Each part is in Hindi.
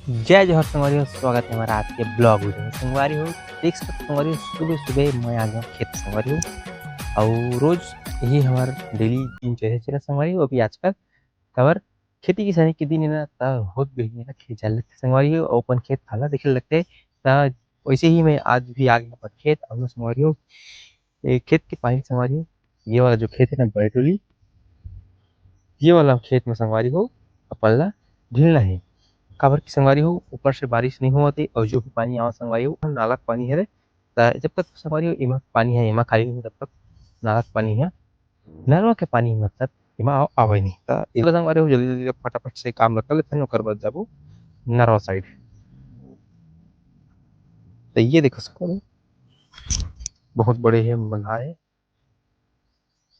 जय जोहर संगवारी हो, स्वागत है हमारा आज के ब्लॉग वीडियो में। संगवारी हो देख सकते संगवारी हो, सुबह सुबह मैं आ गया खेत संगवारी हो और रोज यही हमारा डेली दिनचर्या चला संगवारी हो। अभी आजकल खबर खेती किसानी के दिन है ना, होत गई है ना, खेत जाल लगते संगवारी हो, ओपन खेत खाला देखे लगते ता वैसे ही मैं आज भी आ गया पर खेत और संगवारी हो। खेत के पानी संगवारी हो, ये वाला जो खेत है ना बैटोली, ये वाला खेत में संगवारी हो पल्ला ढीलना है। काबर की संगवारी हो ऊपर से बारिश नहीं होती और जो भी पानी आवा संगवारी हो नाला का पानी है रे। जब तक संगवारी हो इमा पानी है इमा खाली नहीं, तब तक नाला का पानी है, नलवा के पानी मतलब इमा आवे नहीं। इला संगवारी हो जल्दी जल्दी फटाफट से काम कर लेते हैं ओकर बाद जाबो नरवा साइड। तो ये देखो सकते बहुत बड़े है बंधा है,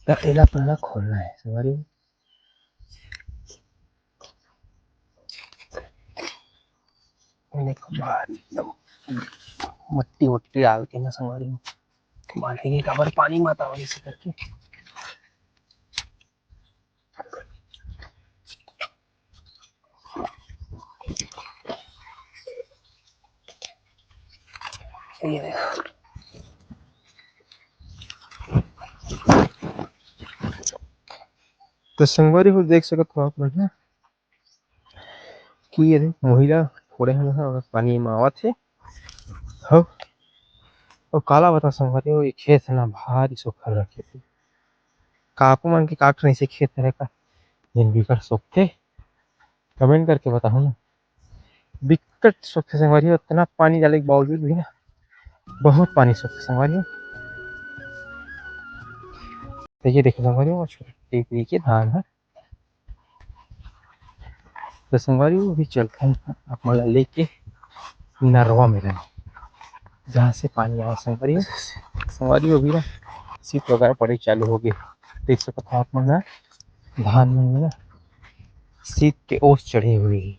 तो इला पहला खोलना है संगवारी हो। देखो बाहर एकदम मट्टी वट्टी डाल के ना संगवारी हो बांधेगी काबर पानी मत आवे इसे करके। ये देखो तो संगवारी हो देख सकत हो आप बढ़िया कि ये महिला थोड़े हम पानी में आवत है हो। और काला बता संगवारी हो ये खेत है ना भारी सुखल रखे थे काकू मन के काट नहीं से खेत रहे का जिन बिकट सुख थे। कमेंट करके बताओ ना, बिकट सुख थे संगवारी हो, इतना पानी डाले के बावजूद भी ना बहुत पानी सुख थे संगवारी हो। तो ये देखो संगवारी हो छोटे तरीके धान है। तो संगवारी हो अभी चलते हैं आप मला लेके नरवा में रहने जहाँ से पानी आया संगवारी हो। संगवारी हो भी ना शीत वगैरह पड़े चालू हो गए, देख सकते हो आप मन धान में ना शीत के ओस चढ़े हुए हैं।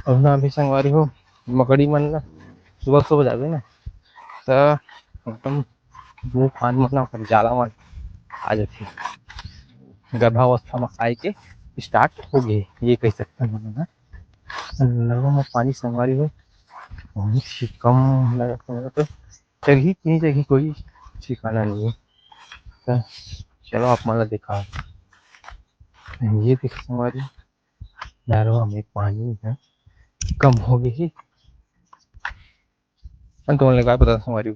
और ना अभी संगवारी हो मकड़ी मन ना सुबह सुबह जाते ना तो एकदम मुंह फान मन ना जाला मन आ जाते गर्भावस्था में आए के स्टार्ट हो गए, ये कह सकते हैं ना। नलों में पानी संगवारी हो बहुत ही कम लगा तो जगह की जगह कोई ठिकाना नहीं है। तो चलो आप मतलब दिखा, ये देख संगवारी नहरों में पानी है कम हो गई। तो लगा पता संगवारी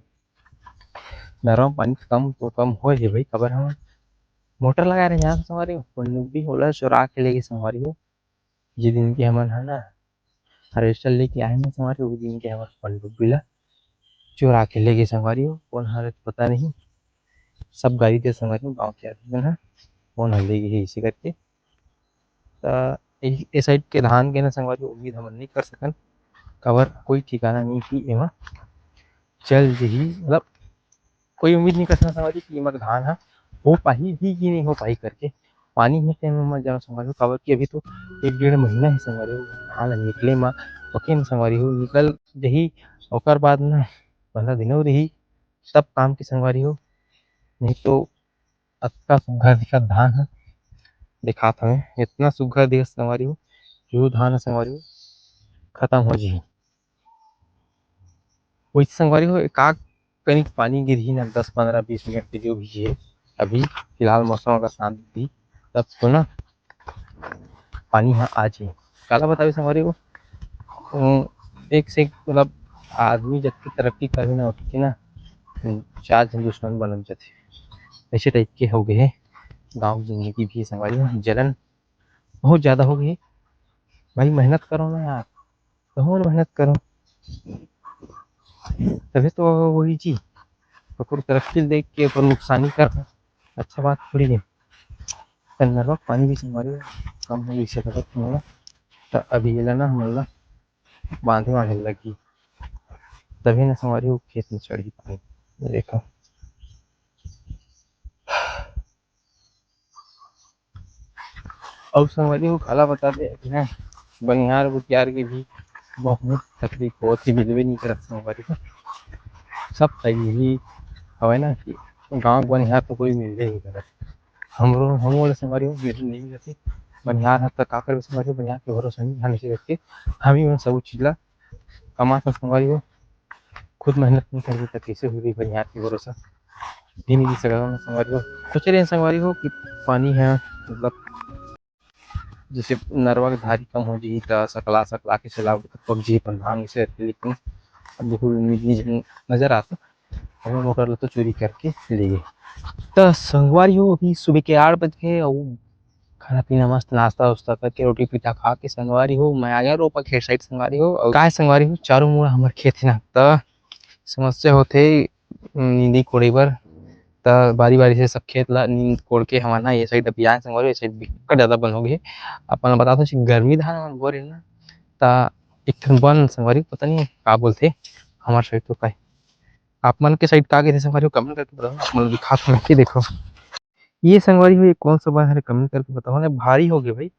नहरों में पानी कम तो कम हो जाए भाई, खबर हम मोटर लगा रहे यहाँ संगवारी हो पनडुब्बी होला चुरा के लेके संगवारी हो। ये दिन के हमन है ना हार्वेस्टर लेके आए ना संगवारी हो, दिन के हमन पनडुब्बी ला चुरा के लेके संगवारी हो कौन हर पता नहीं। सब गाड़ी के संगवारी हो गाँव के आदमी है कौन हर ले गए इसी करके। ए साइड के धान के ना संगवारी उम्मीद हमन नहीं कर सकन, कवर कोई ठिकाना नहीं कि एमा चल जही मतलब कोई उम्मीद नहीं कर सकता संगवारी कि एमा धान हा हो पाही भी कि नहीं हो पाही करके। पानी है टाइम में जाना संगवारी हो काबर कि अभी तो 1 डेढ़ महीना ही संगवारी हो धान ल निकले मा ओके न संगवारी हो निकल जही ओकर बाद ना 15 दिनों रही तब काम के संगवारी हो। नहीं तो अतका सुघ्घर दिखत धान ह दिखात हवे इतना सुघ्घर दिखत संगवारी हो जो धान ह संगवारी हो खत्म हो जाही। वैसे संगवारी हो एकाक कनिक पानी गिरही ना 10 15 20 मिनट के जो भी है अभी फिलहाल मौसम अगर शांत रही तब तो ना पानी यहाँ आ जाए। काला बतावे संगवारी हो एक से एक मतलब आदमी जब की तरक्की करे ना उसके ना 4 झन दुश्मन बनल जाथे ऐसे टाइप के हो गए गाँव की जिंदगी भी संगवारी हो। जलन बहुत ज्यादा हो गई भाई, मेहनत करो ना यार, कहो मेहनत करो तभी तो वही चीज ओकर तरक्की देख के ओकर नुकसानी करना अच्छा बात थोड़ी है। नरवा पानी भी संगवारी हो कम हो गइसे लगत मोला। तो अभी एला ना हमन ला बांधे वांधे लगी तभी ना संगवारी हो खेत में चढ़ी पानी। देखो और संगवारी हो काला बता दे अभी ना बनिहार बुटियार के भी बहुत तकलीफ होत ही मिलबे नहीं करत संगवारी हो। सब सही ही हवे ना कि गाँव बनिहार तो कोई मिलबे नहीं करत, हमरो संगवारी हो मिल नहीं मिलत हे। बनिहार ह त का करबे संगवारी हो, बनिहार के भरोसा नहीं धान ऐसे करके हम ही मन सब चीज ला कमा कर संगवारी हो। खुद मेहनत नहीं करबे त कैसे होही बनिहार के भरोसा दिन नहीं सकता संगवारी हो। सोचे रहे संगवारी हो कि पानी है मतलब जैसे नरवा के धारी कम हो जाही त सकला सकला के चलाओ पक जी अपन भांग से, लेकिन अब देखो निज नजर आता हमें मोटर ला तो चोरी करके ले गए। तो संगवारी हो अभी सुबह के 8 बज गए और खाना पीना मस्त नाश्ता वास्ता करके रोटी पीठा खा के संगवारी हो मैं आ गया रोपा खेत साइड संगवारी हो। और काय संगवारी हो चारों मुड़ा हमार खेत है ना, त समस्या होथे नींदी कोड़े बर। त बारी बारी से सब खेत ला नींद कोड़ के हमार ना ये साइड अभी आए संगवारी, ये साइड बिकट ज्यादा बन हो गए। अपन बता दो गर्मी धान मन बोर है ना, त एक ठन बन संगवारी पता नहीं का बोलथे हमार साइड तो काय आप मन के साइड का कहथे संगवारी हो कमेंट करके बताओ। आप मन दिखा के देखो ये संगवारी हो ये कौन सा बन है कमेंट करके बताओ ना। भारी हो गए भाई,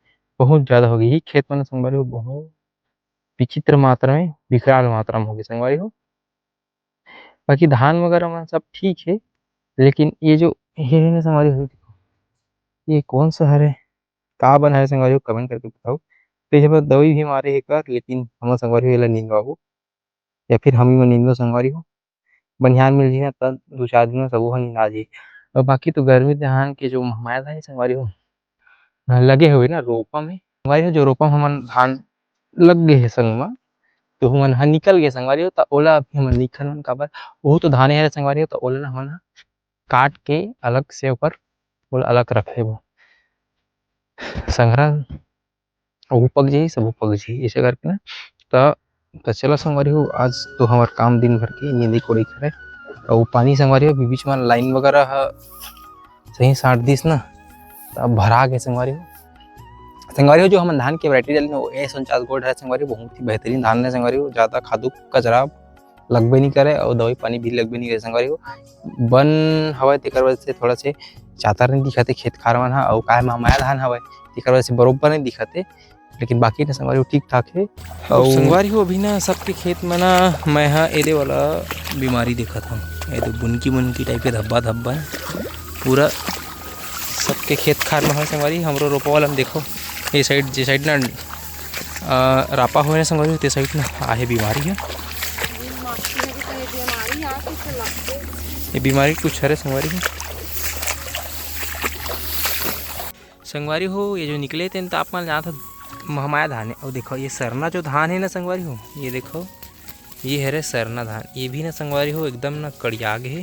बहुत ज्यादा हो गई ये खेत में संगवारी हो, बहुत विचित्र मात्रा में विकराल मात्रा में हो गई संगवारी हो। बाकी धान वगैरह में सब ठीक है, लेकिन ये जो ये है ना संगवारी हो ये कौन सा है का बन है संगवारी हो कमेंट करके बताओ। तो ये पर दवाई भी मारे एक बार, लेकिन हम संगवारी हो एला नींदवाबो या फिर हम ही नींदो संगवारी हो। बनिहार मिल जाही ना तब 2-4 दिन में सबो ह नींदा जाही। और बाकी तो गर्मी धान के जो महमाया धान है संगवारी हो लगे हुए ना रोपा में संगवारी हो, जो रोपा में हमन धान लग गए है संग म तो हमन ह निकल गए संगवारी हो। त ओला अभी हमन निकल काबर वो तो धाने है संगवारी हो, तो ओला ना हमन काट के अलग से ओकर ओला अलग रख देबो संग्रह वो पक जाही सब पक जाही ऐसे करके ना। त चलो संगवारी हो आज तो हमार काम दिन भर के नींदी कोड़ी करे और पानी संगवारी हो बीच में लाइन वगैरह सही साट दिस ना तब भरा गए संगवारी हो। संगवारी हो जो हम धान के वैरायटी डाली वो S49 गोल्ड है संगवारी हो, बहुत ही बेहतरीन धान है संगवारी हो। ज्यादा खादू कचरा लगबे नहीं करे और दवाई पानी भी लगबे नहीं करे संगवारी हो। बन हवय तेकर वजह से थोड़ा से चातर नहीं दिखते खेत खार मन ह और काय महमाया धान हवय तेकर वजह से बरोबर नहीं दिखते, लेकिन बाकी ना संगवारी हो ठीक ठाक है। और संगवारी हो अभी ना सबके खेत में ना मैं हा एदे वाला बीमारी देखत हूँ, ये तो बुनकी मुनकी टाइप के धब्बा धब्बा पूरा सबके खेत खार में है संगवारी। हमरो रोपा वाला में देखो ये साइड जे साइड ना रापा हुए ना संगवारी ते साइड ना आहे बीमारी है। ये बीमारी कुछ है संगवारी हो। संगवारी हो ये जो निकले थे तापमान जहाँ था महमाया धान है। और देखो ये सरना जो धान है ना संगवारी हो, ये देखो ये है रे सरना धान, ये भी ना संगवारी हो एकदम ना कड़िया गए है,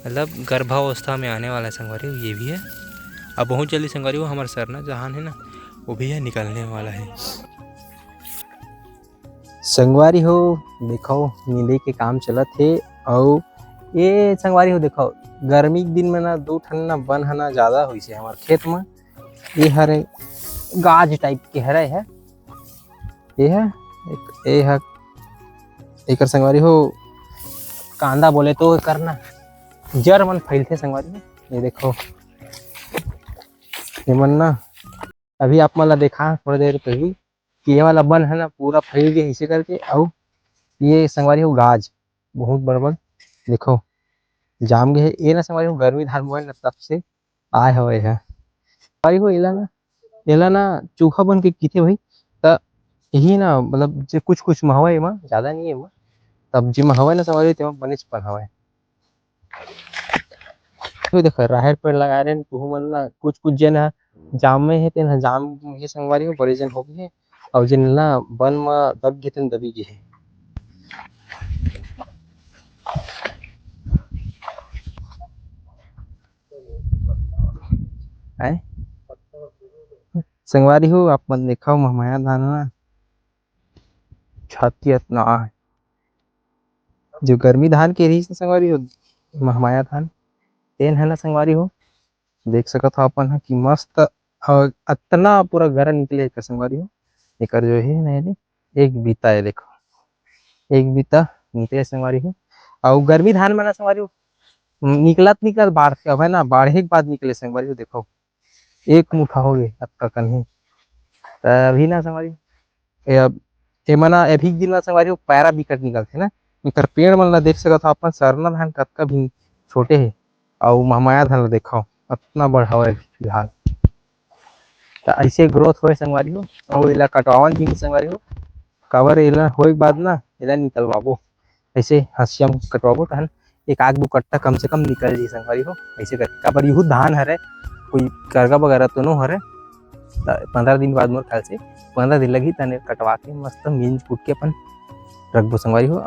मतलब गर्भावस्था में आने वाला है संगवारी हो ये भी है। अब बहुत जल्दी संगवारी हो हमारा सरना धान है ना वो भी है निकलने वाला है संगवारी हो। देखो नींदे के काम चलत है और ये संगवारी हो देखो गर्मी के दिन में ना 2 ठन ना बन है ना ज्यादा हुई से हमारे खेत में। ये हरे गाज टाइप के हरे है, ये है एक संगवारी हो कांदा बोले तो करना जड़ मन फैलते संगवारी हो। ये देखो ये मन ना अभी आप मन ला देखा थोड़ी देर पहले कि ये वाला बन है ना पूरा फैल गया इसे करके। और ये संगवारी हो गाज बहुत बड़बड़ देखो जाम गए ये ना संगवारी हो गर्मी धान बोए ना तब से आए हवे है संगवारी हो। एला ना चूहा बन के कीथे भाई त यही ना मतलब जे कुछ कुछ में हवय एमा ज्यादा नहीं है एमा, तब जेमा हवय ना संगवारी तेमा बनेच पर हवय। तो देखो राहेर पेड़ लगा रहे हैं तुहू मन ला कुछ कुछ जन ह जाम में है तेन जाम हे संगवारी हो बड़े जन हो गए और जिन ला बन में दब गए तेन दबी गए है संगवारी हो। आप मन देखा महमाया धान ना छाती इतना जो गर्मी धान के रही संगवारी हो महमाया धान तेन है ना संगवारी हो। देख सकत हो अपन कि मस्त और इतना पूरा घर निकले एक संगवारी हो। एक जो है ना एक बीता है देखो एक बीता निकले संगवारी हो। और गर्मी धान में ना संगवारी हो निकलत बाढ़ अब है ना बाढ़े के बाद निकले संगवारी हो। देखो एक मुठा हो गए अब तक कन्हे अभी ना संगवारी एमना अभी दिन संगवारी हो पैरा बिकट निकलते ना इकर पेड़ मन ला देख सकत हो अपन सरना धान कतका भी छोटे है और महमाया धान ला देखो इतना बढ़ावा है फिलहाल। तो ऐसे ग्रोथ होए संगवारी हो और एला कटवावन भी संगवारी हो काबर एला होए के बाद ना एला निकलवाबो ऐसे हसिया में कटवाबो तहन एक आग दो कट्टा कम से कम निकल जी संगवारी हो ऐसे करके काबर यहू धान हरे कोई करगा वगैरह तो नो हरे 15 दिन बाद मोर ख्याल से 15 दिन लगी तने कटवा के मस्त मींज कूट के अपन रखबो संगवारी हो।